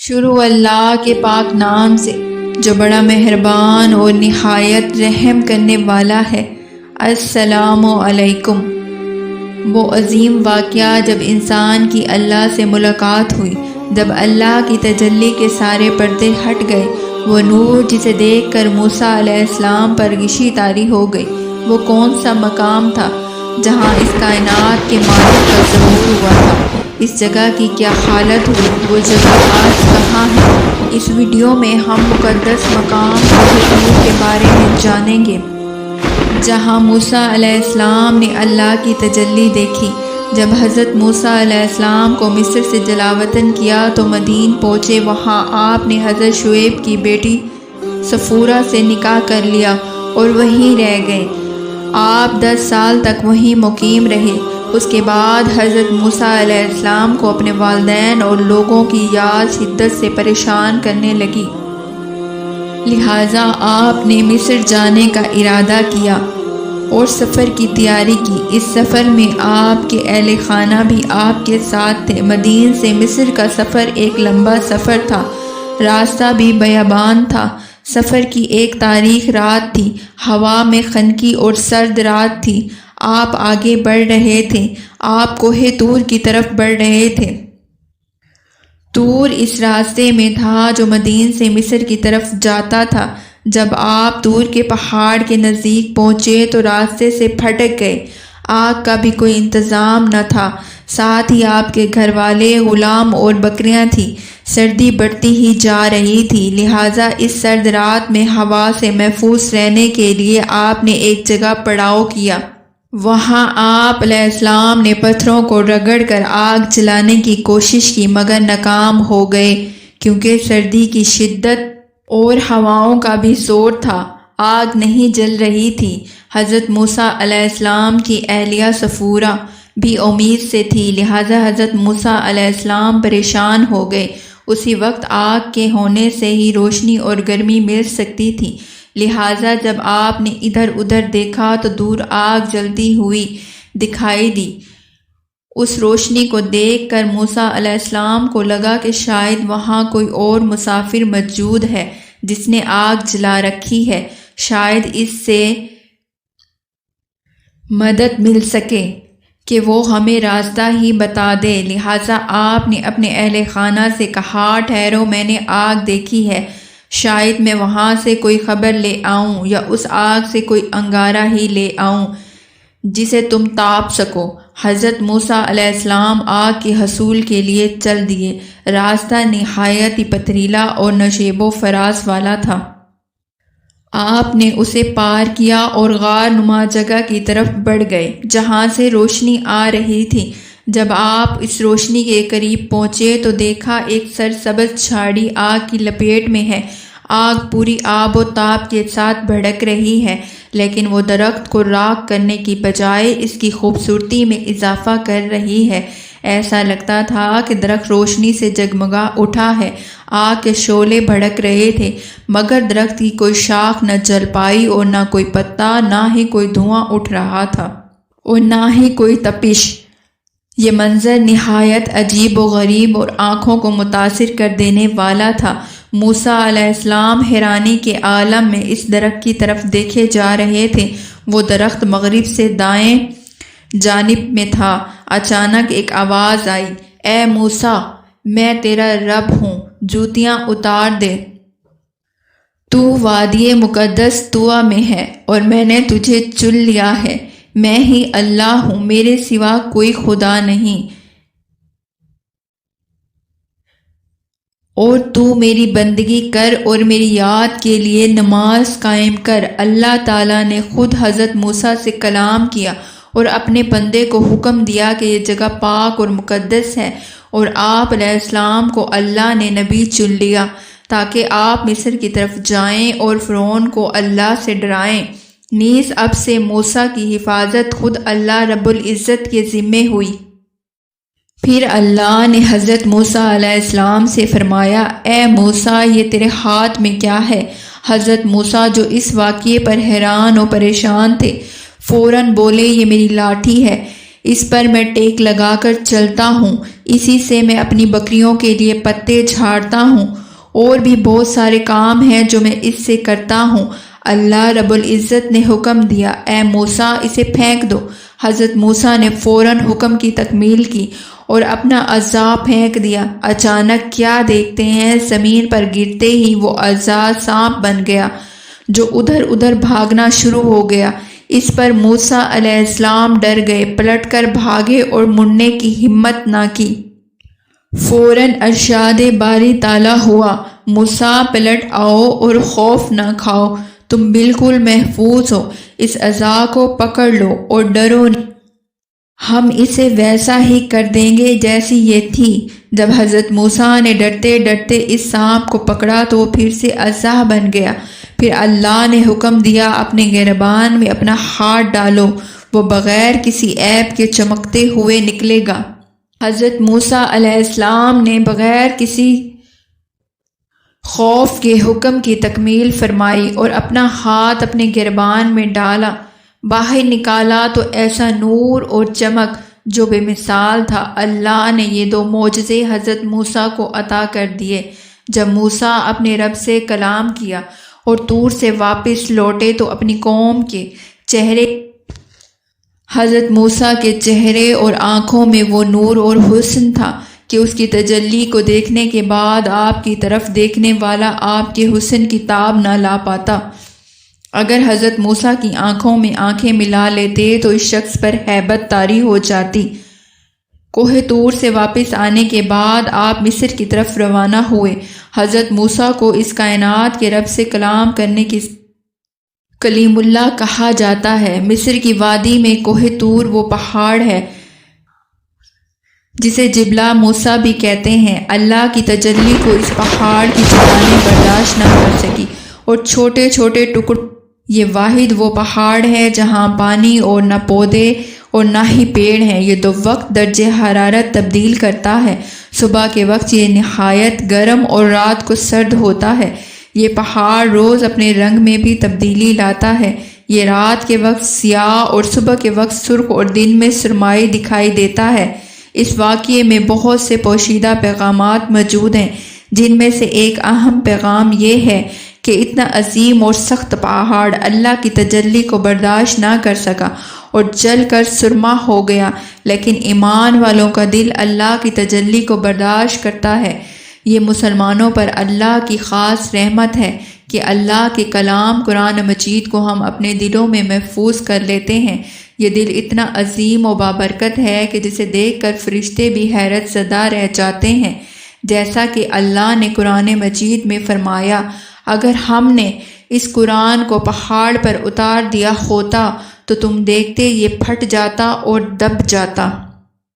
شروع اللہ کے پاک نام سے جو بڑا مہربان اور نہایت رحم کرنے والا ہے۔ السلام علیکم۔ وہ عظیم واقعہ جب انسان کی اللہ سے ملاقات ہوئی، جب اللہ کی تجلی کے سارے پردے ہٹ گئے، وہ نور جسے دیکھ کر موسیٰ علیہ السلام پر غشی طاری ہو گئی، وہ کون سا مقام تھا جہاں اس کائنات کے مالک کا ظہور ہوا تھا؟ اس جگہ کی کیا حالت ہوئی؟ وہ جگہ آج کہاں ہے؟ اس ویڈیو میں ہم مقدس مقام طور کے بارے میں جانیں گے جہاں موسیٰ علیہ السلام نے اللہ کی تجلی دیکھی۔ جب حضرت موسیٰ علیہ السلام کو مصر سے جلاوطن کیا تو مدین پہنچے، وہاں آپ نے حضرت شعیب کی بیٹی صفورہ سے نکاح کر لیا اور وہیں رہ گئے۔ آپ 10 سال تک وہیں مقیم رہے۔ اس کے بعد حضرت موسیٰ علیہ السلام کو اپنے والدین اور لوگوں کی یاد شدت سے پریشان کرنے لگی، لہٰذا آپ نے مصر جانے کا ارادہ کیا اور سفر کی تیاری کی۔ اس سفر میں آپ کے اہل خانہ بھی آپ کے ساتھ تھے۔ مدین سے مصر کا سفر ایک لمبا سفر تھا، راستہ بھی بیابان تھا۔ سفر کی ایک تاریک رات تھی، ہوا میں خنکی اور سرد رات تھی۔ آپ آگے بڑھ رہے تھے، آپ کوہ طور کی طرف بڑھ رہے تھے۔ طور اس راستے میں تھا جو مدین سے مصر کی طرف جاتا تھا۔ جب آپ طور کے پہاڑ کے نزدیک پہنچے تو راستے سے پھٹک گئے۔ آگ کا بھی کوئی انتظام نہ تھا، ساتھ ہی آپ کے گھر والے، غلام اور بکریاں تھیں۔ سردی بڑھتی ہی جا رہی تھی، لہٰذا اس سرد رات میں ہوا سے محفوظ رہنے کے لیے آپ نے ایک جگہ پڑاؤ کیا۔ وہاں آپ علیہ السلام نے پتھروں کو رگڑ کر آگ جلانے کی کوشش کی، مگر ناکام ہو گئے، کیونکہ سردی کی شدت اور ہواؤں کا بھی زور تھا۔ آگ نہیں جل رہی تھی۔ حضرت موسیٰ علیہ السلام کی اہلیہ صفورہ بھی امید سے تھی، لہٰذا حضرت موسیٰ علیہ السلام پریشان ہو گئے۔ اسی وقت آگ کے ہونے سے ہی روشنی اور گرمی مل سکتی تھی، لہٰذا جب آپ نے ادھر ادھر دیکھا تو دور آگ جلتی ہوئی دکھائی دی۔ اس روشنی کو دیکھ کر موسیٰ علیہ السلام کو لگا کہ شاید وہاں کوئی اور مسافر موجود ہے جس نے آگ جلا رکھی ہے، شاید اس سے مدد مل سکے کہ وہ ہمیں راستہ ہی بتا دے۔ لہٰذا آپ نے اپنے اہل خانہ سے کہا، ٹھہرو، میں نے آگ دیکھی ہے، شاید میں وہاں سے کوئی خبر لے آؤں یا اس آگ سے کوئی انگارہ ہی لے آؤں جسے تم تاپ سکو۔ حضرت موسیٰ علیہ السلام آگ کے حصول کے لیے چل دیے۔ راستہ نہایت ہی پتھریلا اور نشیب و فراز والا تھا۔ آپ نے اسے پار کیا اور غار نما جگہ کی طرف بڑھ گئے جہاں سے روشنی آ رہی تھی۔ جب آپ اس روشنی کے قریب پہنچے تو دیکھا ایک سرسبز جھاڑی آگ کی لپیٹ میں ہے۔ آگ پوری آب و تاب کے ساتھ بھڑک رہی ہے، لیکن وہ درخت کو راکھ کرنے کی بجائے اس کی خوبصورتی میں اضافہ کر رہی ہے۔ ایسا لگتا تھا کہ درخت روشنی سے جگمگا اٹھا ہے۔ آگ کے شعلے بھڑک رہے تھے، مگر درخت کی کوئی شاخ نہ جل پائی اور نہ کوئی پتا، نہ ہی کوئی دھواں اٹھ رہا تھا اور نہ ہی کوئی تپش۔ یہ منظر نہایت عجیب و غریب اور آنکھوں کو متاثر کر دینے والا تھا۔ موسیٰ علیہ السلام حیرانی کے عالم میں اس درخت کی طرف دیکھے جا رہے تھے۔ وہ درخت مغرب سے دائیں جانب میں تھا۔ اچانک ایک آواز آئی، اے موسیٰ، میں تیرا رب ہوں، جوتیاں اتار دے۔ تو وادی مقدس طویٰ میں ہے اور میں نے تجھے چن لیا ہے۔ میں ہی اللہ ہوں، میرے سوا کوئی خدا نہیں، اور تو میری بندگی کر اور میری یاد کے لیے نماز قائم کر۔ اللہ تعالیٰ نے خود حضرت موسیٰ سے کلام کیا اور اپنے بندے کو حکم دیا کہ یہ جگہ پاک اور مقدس ہے، اور آپ علیہ السلام کو اللہ نے نبی چن لیا تاکہ آپ مصر کی طرف جائیں اور فرعون کو اللہ سے ڈرائیں۔ نیز اب سے موسیٰ کی حفاظت خود اللہ رب العزت کے ذمے ہوئی۔ پھر اللہ نے حضرت موسیٰ علیہ السلام سے فرمایا، اے موسیٰ، یہ تیرے ہاتھ میں کیا ہے؟ حضرت موسیٰ جو اس واقعے پر حیران و پریشان تھے، فوراً بولے، یہ میری لاٹھی ہے، اس پر میں ٹیک لگا کر چلتا ہوں، اسی سے میں اپنی بکریوں کے لیے پتے جھاڑتا ہوں، اور بھی بہت سارے کام ہیں جو میں اس سے کرتا ہوں۔ اللہ رب العزت نے حکم دیا، اے موسیٰ اسے پھینک دو۔ حضرت موسیٰ نے فوراً حکم کی تکمیل کی اور اپنا عصا پھینک دیا۔ اچانک کیا دیکھتے ہیں، زمین پر گرتے ہی وہ عصا سانپ بن گیا جو ادھر ادھر بھاگنا شروع ہو گیا۔ اس پر موسیٰ علیہ السلام ڈر گئے، پلٹ کر بھاگے اور مڑنے کی ہمت نہ کی۔ فوراً ارشاد باری تعالیٰ ہوا، موسیٰ پلٹ آؤ اور خوف نہ کھاؤ، تم بالکل محفوظ ہو، اس عصا کو پکڑ لو اور ڈرو نہیں، ہم اسے ویسا ہی کر دیں گے جیسی یہ تھی۔ جب حضرت موسیٰ نے ڈرتے ڈرتے اس سانپ کو پکڑا تو وہ پھر سے عصا بن گیا۔ پھر اللہ نے حکم دیا، اپنے گریبان میں اپنا ہاتھ ڈالو، وہ بغیر کسی عیب کے چمکتے ہوئے نکلے گا۔ حضرت موسیٰ علیہ السلام نے بغیر کسی خوف کے حکم کی تکمیل فرمائی اور اپنا ہاتھ اپنے گریبان میں ڈالا، باہر نکالا تو ایسا نور اور چمک جو بے مثال تھا۔ اللہ نے یہ دو معجزے حضرت موسیٰ کو عطا کر دیے۔ جب موسیٰ اپنے رب سے کلام کیا اور طور سے واپس لوٹے تو اپنی قوم کے چہرے، حضرت موسیٰ کے چہرے اور آنکھوں میں وہ نور اور حسن تھا کہ اس کی تجلی کو دیکھنے کے بعد آپ کی طرف دیکھنے والا آپ کے حسن کی تاب نہ لا پاتا۔ اگر حضرت موسیٰ کی آنکھوں میں آنکھیں ملا لیتے تو اس شخص پر ہیبت طاری ہو جاتی۔ کوہ طور سے واپس آنے کے بعد آپ مصر کی طرف روانہ ہوئے۔ حضرت موسیٰ کو اس کائنات کے رب سے کلام کرنے کی کلیم اللہ کہا جاتا ہے۔ مصر کی وادی میں کوہ طور وہ پہاڑ ہے جسے جبلہ موسیٰ بھی کہتے ہیں۔ اللہ کی تجلی کو اس پہاڑ کی چٹانیں برداشت نہ کر سکی اور چھوٹے چھوٹے ٹکڑے، یہ واحد وہ پہاڑ ہے جہاں پانی اور نہ پودے اور نہ ہی پیڑ ہیں۔ یہ دو وقت درجہ حرارت تبدیل کرتا ہے، صبح کے وقت یہ نہایت گرم اور رات کو سرد ہوتا ہے۔ یہ پہاڑ روز اپنے رنگ میں بھی تبدیلی لاتا ہے، یہ رات کے وقت سیاہ اور صبح کے وقت سرخ اور دن میں سرمائی دکھائی دیتا ہے۔ اس واقعے میں بہت سے پوشیدہ پیغامات موجود ہیں، جن میں سے ایک اہم پیغام یہ ہے کہ اتنا عظیم اور سخت پہاڑ اللہ کی تجلی کو برداشت نہ کر سکا اور جل کر سرما ہو گیا، لیکن ایمان والوں کا دل اللہ کی تجلی کو برداشت کرتا ہے۔ یہ مسلمانوں پر اللہ کی خاص رحمت ہے کہ اللہ کے کلام قرآن مجید کو ہم اپنے دلوں میں محفوظ کر لیتے ہیں۔ یہ دل اتنا عظیم و بابرکت ہے کہ جسے دیکھ کر فرشتے بھی حیرت زدہ رہ جاتے ہیں، جیسا کہ اللہ نے قرآن مجید میں فرمایا، اگر ہم نے اس قرآن کو پہاڑ پر اتار دیا ہوتا تو تم دیکھتے یہ پھٹ جاتا اور دب جاتا۔